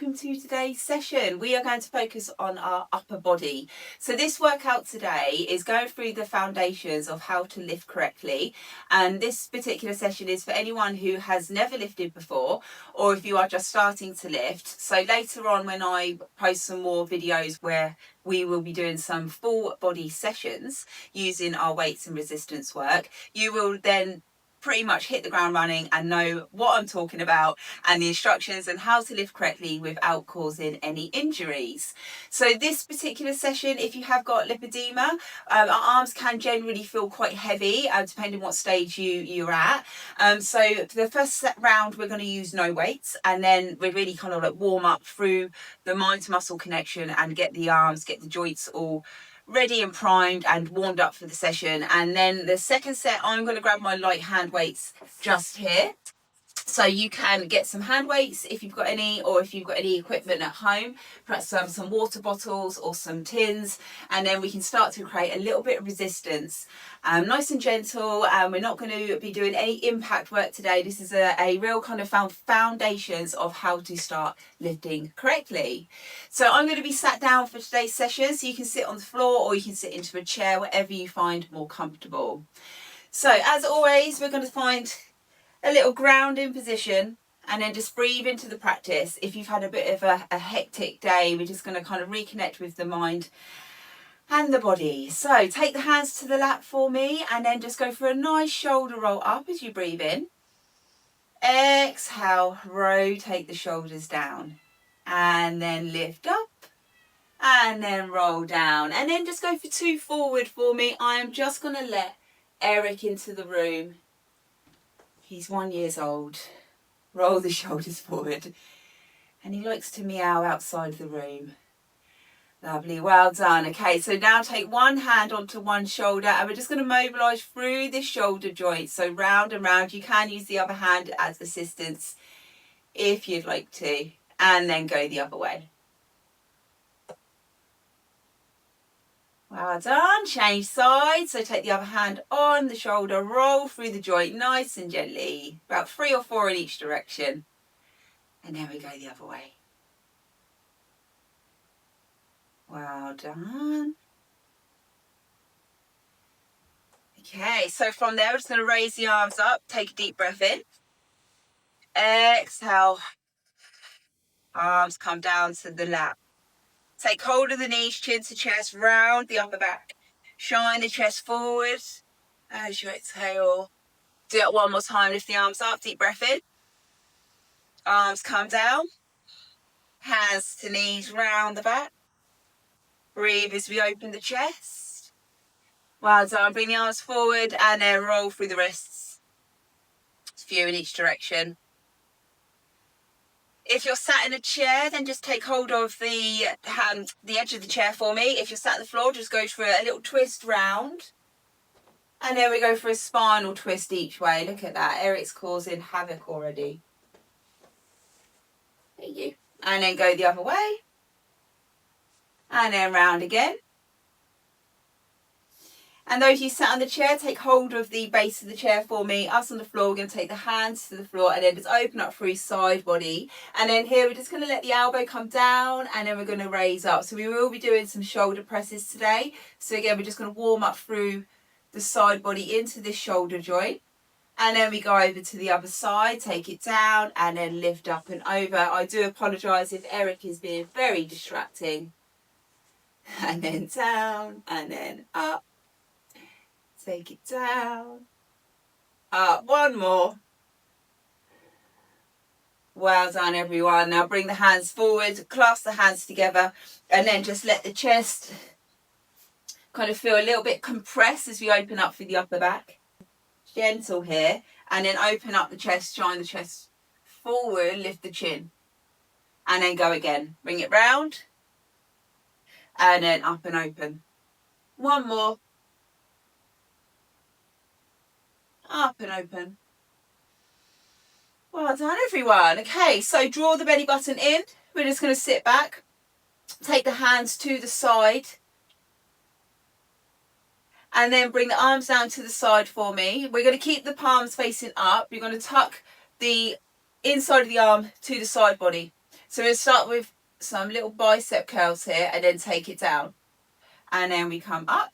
welcome to today's session. We are going to focus on our upper body. So this workout today is going through the foundations of how to lift correctly, and this particular session is for anyone who has never lifted before, or if you are just starting to lift. So later on, when I post some more videos where we will be doing some full body sessions using our weights and resistance work, you will then pretty much hit the ground running and know what I'm talking about and the instructions and how to lift correctly without causing any injuries. So this particular session, if you have got lipedema, our arms can generally feel quite heavy depending what stage you're at. So for the first round, we're going to use no weights, and then we're really kind of like warm up through the mind to muscle connection and get the arms, get the joints all ready and primed and warmed up for the session. And then the second set, I'm going to grab my light hand weights just here. So you can get some hand weights if you've got any, or if you've got any equipment at home, perhaps some water bottles or some tins, and then we can start to create a little bit of resistance. Nice and gentle, and we're not going to be doing any impact work today. This is a real kind of foundations of how to start lifting correctly. So I'm going to be sat down for today's session, so you can sit on the floor or you can sit into a chair, whatever you find more comfortable. So as always, we're going to find a little grounding position and then just breathe into the practice. If you've had a bit of a hectic day, we're just going to kind of reconnect with the mind and the body. So take the hands to the lap for me and then just go for a nice shoulder roll up as you breathe in. Exhale, rotate the shoulders down and then lift up and then roll down, and then just go for 2 forward for me. I am just going to let Eric into the room. He's 1 year old. Roll the shoulders forward. And he likes to meow outside the room. Lovely, well done. Okay, so now take one hand onto one shoulder and we're just going to mobilise through the shoulder joint. So round and round. You can use the other hand as assistance if you'd like to. And then go the other way. Well done. Change sides. So take the other hand on the shoulder, roll through the joint nice and gently, about 3 or 4 in each direction. And then we go the other way. Well done. Okay, so from there, we're just going to raise the arms up. Take a deep breath in. Exhale. Arms come down to the lap. Take hold of the knees, chin to chest, round the upper back. Shine the chest forward as you exhale. Do it one more time. Lift the arms up, deep breath in. Arms come down. Hands to knees, round the back. Breathe as we open the chest. Well done. Bring the arms forward and then roll through the wrists. It's a few in each direction. If you're sat in a chair, then just take hold of the edge of the chair for me. If you're sat on the floor, just go for a little twist round. And then we go for a spinal twist each way. Look at that. Eric's causing havoc already. Thank you. And then go the other way. And then round again. And those of you sat on the chair, take hold of the base of the chair for me. Us on the floor, we're going to take the hands to the floor and then just open up through side body. And then here, we're just going to let the elbow come down and then we're going to raise up. So we will be doing some shoulder presses today. So again, we're just going to warm up through the side body into this shoulder joint. And then we go over to the other side, take it down and then lift up and over. I do apologise if Eric is being very distracting. And then down and then up. Take it down. Up. One more. Well done, everyone. Now bring the hands forward, clasp the hands together, and then just let the chest kind of feel a little bit compressed as we open up through the upper back. Gentle here. And then open up the chest, shine the chest forward, lift the chin. And then go again. Bring it round. And then up and open. One more. Up and open. Well done, everyone. Okay, so draw the belly button in. We're just going to sit back. Take the hands to the side. And then bring the arms down to the side for me. We're going to keep the palms facing up. You're going to tuck the inside of the arm to the side body. So we'll start with some little bicep curls here and then take it down. And then we come up,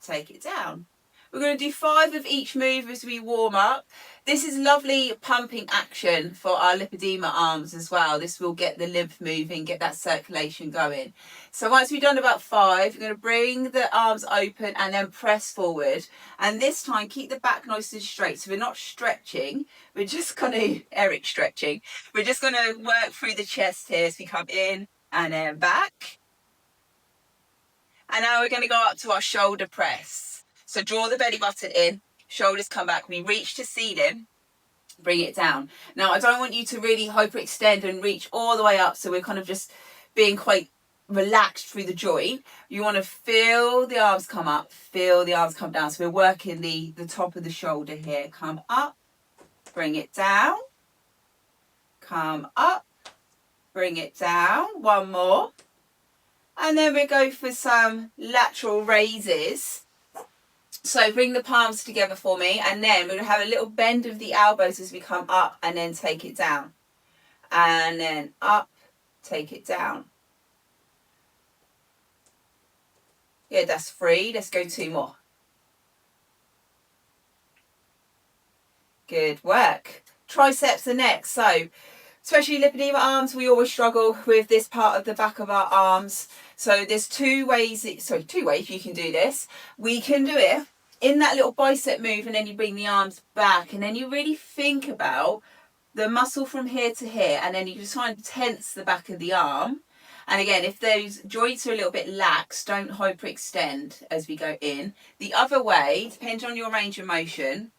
take it down. We're going to do 5 of each move as we warm up. This is lovely pumping action for our Lipoedema arms as well. This will get the lymph moving, get that circulation going. So once we've done about 5, we're going to bring the arms open and then press forward. And this time, keep the back nice and straight. So we're not stretching. We're just going to, Eric stretching. We're just going to work through the chest here as we come in and then back. And now we're going to go up to our shoulder press. So draw the belly button in, shoulders come back. We reach to ceiling, bring it down. Now, I don't want you to really hyperextend and reach all the way up. So we're kind of just being quite relaxed through the joint. You want to feel the arms come up, feel the arms come down. So we're working the top of the shoulder here. Come up, bring it down. Come up, bring it down. One more. And then we go for some lateral raises. So bring the palms together for me, and then we're going to have a little bend of the elbows as we come up and then take it down. And then up, take it down. Yeah, that's 3. Let's go 2 more. Good work. Triceps are next. So especially Lipoedema arms, we always struggle with this part of the back of our arms. So there's 2 ways you can do this. We can do it in that little bicep move, and then you bring the arms back, and then you really think about the muscle from here to here, and then you just try and tense the back of the arm. And again, if those joints are a little bit lax, don't hyperextend as we go in. The other way, depending on your range of motion,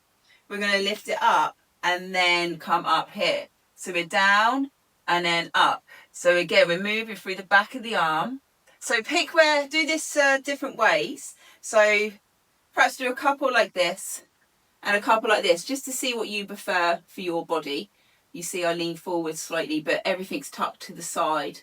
we're going to lift it up and then come up here. So we're down and then up. So again, we're moving through the back of the arm. So pick where, do this different ways. So perhaps do a couple like this and a couple like this, just to see what you prefer for your body. You see I lean forward slightly, but everything's tucked to the side.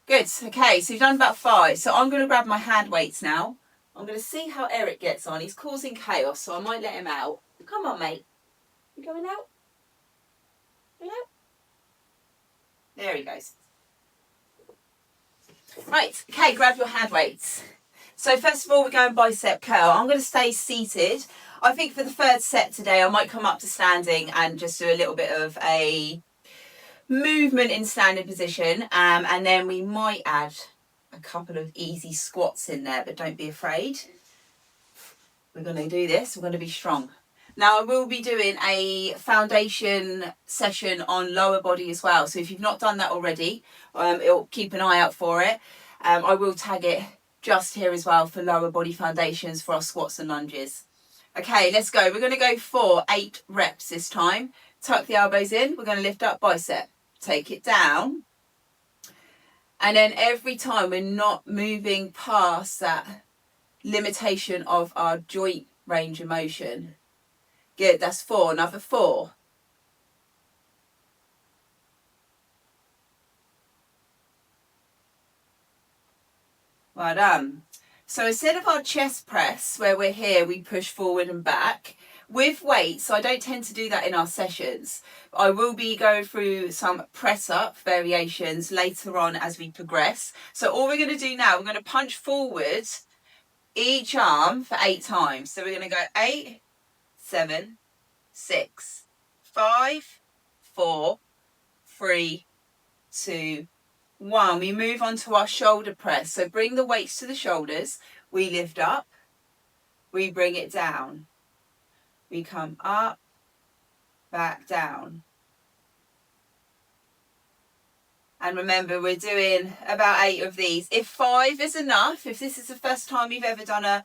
Good. Okay, so you've done about 5. So I'm going to grab my hand weights now. I'm going to see how Eric gets on. He's causing chaos, so I might let him out. Come on, mate. You going out? Going out? There he goes. Right, okay, grab your hand weights. So first of all, we're going bicep curl. I'm going to stay seated. I think for the 3rd set today, I might come up to standing and just do a little bit of a movement in standing position. And then we might add a couple of easy squats in there, but don't be afraid. We're going to do this. We're going to be strong. Now, I will be doing a foundation session on lower body as well. So if you've not done that already, keep an eye out for it. I will tag it just here as well for lower body foundations for our squats and lunges. Okay, let's go. We're going to go for 8 reps this time. Tuck the elbows in. We're going to lift up bicep. Take it down. And then every time we're not moving past that limitation of our joint range of motion. Good, that's 4. Another 4. Well done. So instead of our chest press, where we're here, we push forward and back. With weights, I don't tend to do that in our sessions. I will be going through some press-up variations later on as we progress. So all we're going to do now, we're going to punch forward each arm for 8 times. So we're going to go 8, 7, 6, 5, 4, 3, 2, 1. We move on to our shoulder press. So bring the weights to the shoulders. We lift up. We bring it down. We come up, back down. And remember, we're doing about 8 of these. If 5 is enough, if this is the first time you've ever done a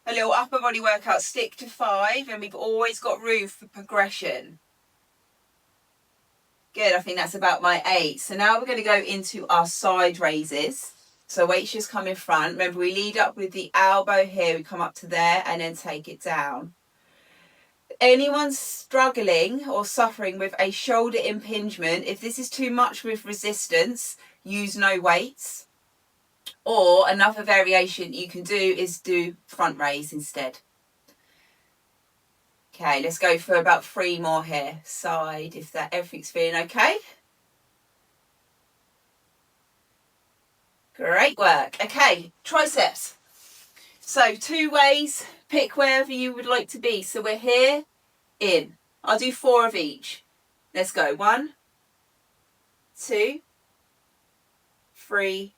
little upper body workout, stick to 5, and we've always got room for progression. Good, I think that's about my 8. So now we're going to go into our side raises. So weights just come in front. Remember, we lead up with the elbow here, we come up to there and then take it down. Anyone struggling or suffering with a shoulder impingement, if this is too much with resistance, use no weights. Or another variation you can do is do front raise instead. Okay, let's go for about 3 more here. Side, if that everything's feeling okay. Great work. Okay, triceps. So 2 ways, pick wherever you would like to be. So we're here, in. I'll do 4 of each. Let's go. 1, 2, 3,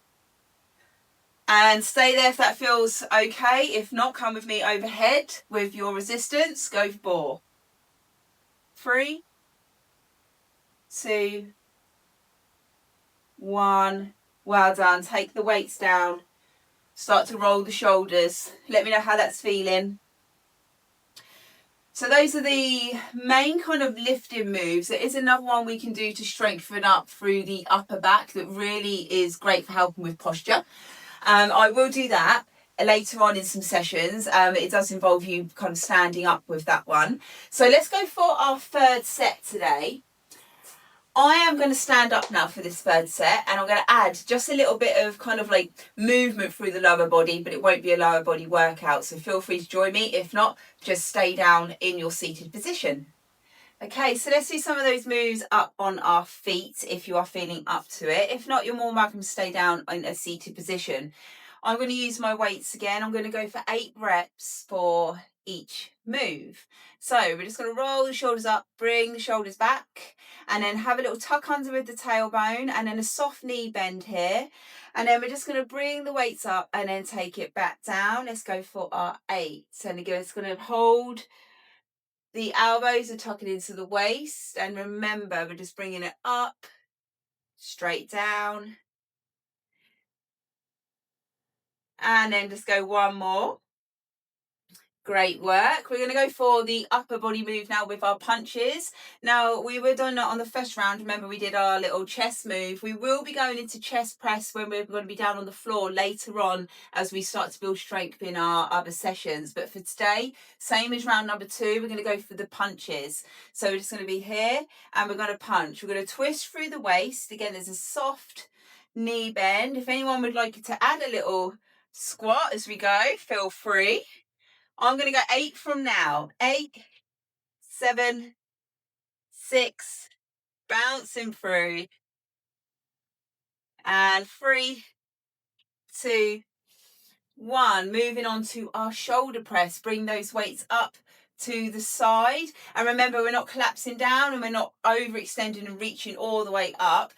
and stay there if that feels okay. If not, come with me overhead with your resistance. Go for 4. 3, 2, 1. Well done. Take the weights down. Start to roll the shoulders. Let me know how that's feeling. So those are the main kind of lifting moves. There is another one we can do to strengthen up through the upper back that really is great for helping with posture. I will do that later on in some sessions. It does involve you kind of standing up with that one. So let's go for our 3rd set today. I am going to stand up now for this 3rd set, and I'm going to add just a little bit of kind of like movement through the lower body, but it won't be a lower body workout. So feel free to join me. If not, just stay down in your seated position. Okay, so let's do some of those moves up on our feet if you are feeling up to it. If not, you're more welcome to stay down in a seated position. I'm going to use my weights again. I'm going to go for 8 reps for each move. So we're just going to roll the shoulders up, bring the shoulders back, and then have a little tuck under with the tailbone, and then a soft knee bend here. And then we're just going to bring the weights up and then take it back down. Let's go for our 8. And again, it's going to hold. The elbows are tucking into the waist, and remember, we're just bringing it up, straight down, and then just go 1 more. Great work. We're going to go for the upper body move now with our punches. Now, we were done on the first round. Remember, we did our little chest move. We will be going into chest press when we're going to be down on the floor later on as we start to build strength in our other sessions. But for today, same as round number 2, we're going to go for the punches. So we're just going to be here and we're going to punch. We're going to twist through the waist. Again, there's a soft knee bend. If anyone would like to add a little squat as we go, feel free. I'm going to go 8 from now. 8, 7, 6, bouncing through. And 3, 2, 1. Moving on to our shoulder press. Bring those weights up to the side. And remember, we're not collapsing down and we're not overextending and reaching all the way up.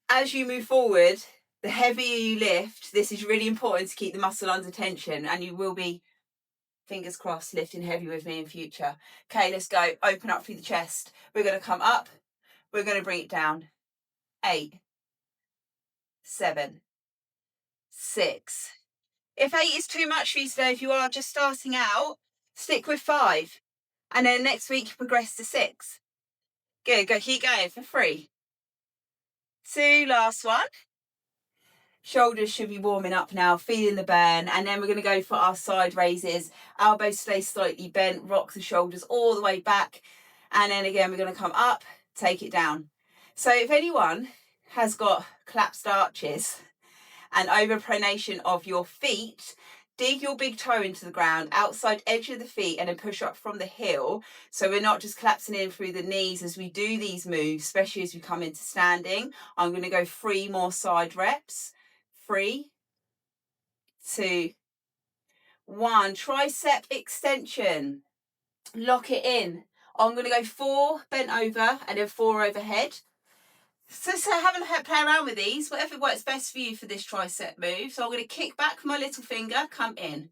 As you move forward, the heavier you lift, this is really important to keep the muscle under tension, and you will be, fingers crossed, lifting heavy with me in future. Okay, let's go. Open up through the chest. We're going to come up. We're going to bring it down. 8, 7, 6. If 8 is too much for you today, if you are just starting out, stick with 5. And then next week, progress to 6. Good. Go. Keep going for 3, 2. Last one. Shoulders should be warming up now, feeling the burn, and then we're going to go for our side raises. Elbows stay slightly bent, rock the shoulders all the way back, and then again we're going to come up, take it down. So if anyone has got collapsed arches and overpronation of your feet, dig your big toe into the ground, outside edge of the feet, and then push up from the heel. So we're not just collapsing in through the knees as we do these moves, especially as we come into standing. I'm going to go 3 more side reps. 3, 2, 1. Tricep extension. Lock it in. I'm going to go 4 bent over and then 4 overhead. So have a play around with these, whatever works best for you for this tricep move. So I'm going to kick back with my little finger, come in.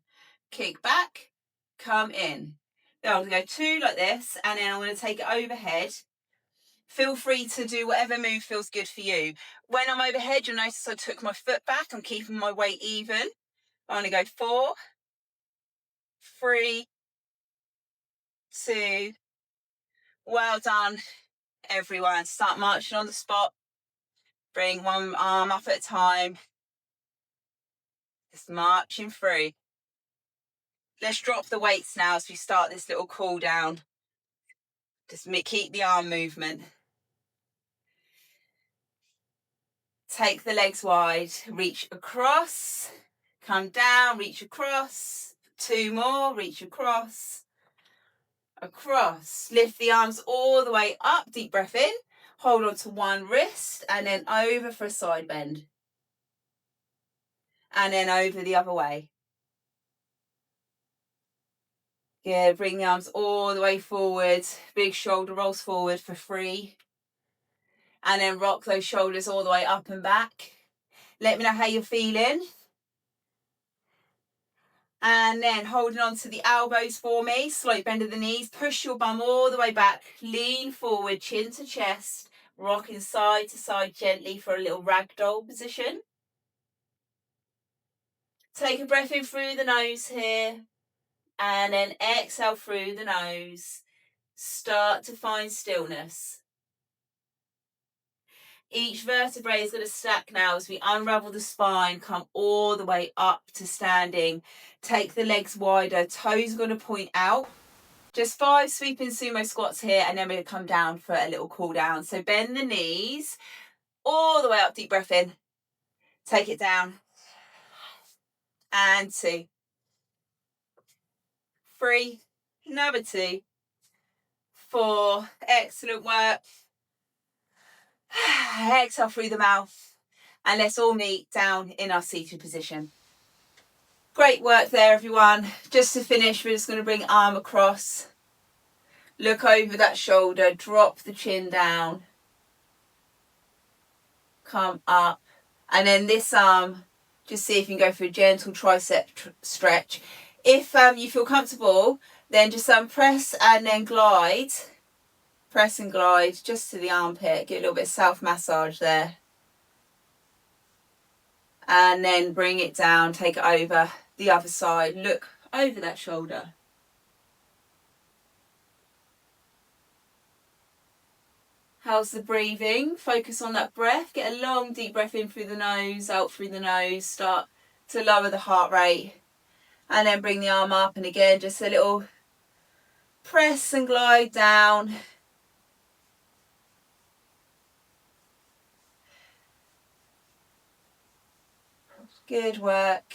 Kick back, come in. Then I'm going to go 2 like this, and then I'm going to take it overhead. Feel free to do whatever move feels good for you. When I'm overhead, you'll notice I took my foot back. I'm keeping my weight even. I'm going to go 4, 3, 2. Well done, everyone. Start marching on the spot. Bring one arm up at a time. Just marching through. Let's drop the weights now as we start this little cool down. Just keep the arm movement. Take the legs wide, reach across, come down, reach across. 2 more, reach across. across. Lift the arms all the way up, deep breath in. Hold on to one wrist and then over for a side bend. And then over the other way. Good, bring the arms all the way forward. Big shoulder rolls forward for 3. And then rock those shoulders all the way up and back. Let me know how you're feeling. And then holding on to the elbows for me, slight bend of the knees, push your bum all the way back, lean forward, chin to chest, rocking side to side gently for a little ragdoll position. Take a breath in through the nose here, and then exhale through the nose. Start to find stillness. Each vertebrae is going to stack now as we unravel the spine, come all the way up to standing. Take the legs wider, toes are going to point out. Just 5 sweeping sumo squats here, and then we're going to come down for a little cool down. So bend the knees, all the way up, deep breath in. Take it down. And 2. 3, number 2. 4, excellent work. Exhale through the mouth, and let's all meet down in our seated position. Great work there, everyone. Just to finish, we're just going to bring arm across, look over that shoulder, drop the chin down, come up, and then this arm, just see if you can go for a gentle tricep stretch. If you feel comfortable, then just press and then glide. Press and glide just to the armpit. Get a little bit of self massage there. And then bring it down, take it over the other side. Look over that shoulder. How's the breathing? Focus on that breath. Get a long deep breath in through the nose, out through the nose. Start to lower the heart rate. And then bring the arm up, and again just a little press and glide down. Good work.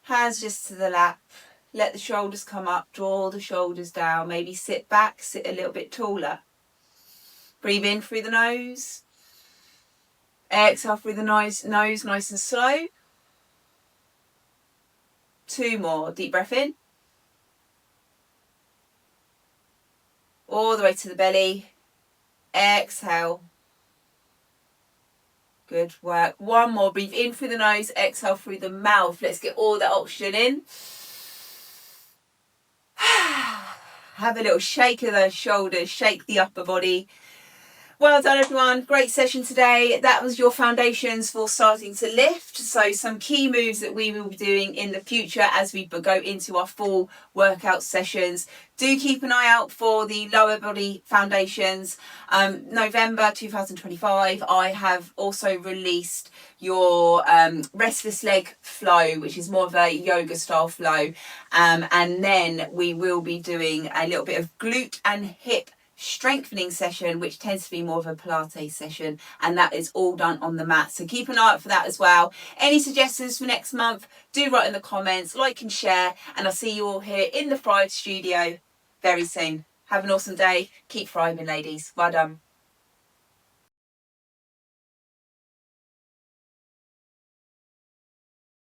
Hands just to the lap. Let the shoulders come up, draw the shoulders down. Maybe sit back, sit a little bit taller. Breathe in through the nose. Exhale through the nose nice and slow. 2 more. Deep breath in. All the way to the belly. Exhale. Good work. 1 more. Breathe in through the nose, exhale through the mouth. Let's get all that oxygen in. Have a little shake of those shoulders, shake the upper body. Well done, everyone. Great session today. That was your foundations for starting to lift. So some key moves that we will be doing in the future as we go into our full workout sessions. Do keep an eye out for the lower body foundations. November 2025, I have also released your restless leg flow, which is more of a yoga style flow. And then we will be doing a little bit of glute and hip strengthening session, which tends to be more of a Pilates session, and that is all done on the mat. So keep an eye out for that as well. Any suggestions for next month, do write in the comments, like and share, and I'll see you all here in the Thrive studio very soon. Have an awesome day. Keep thriving, ladies. Well done.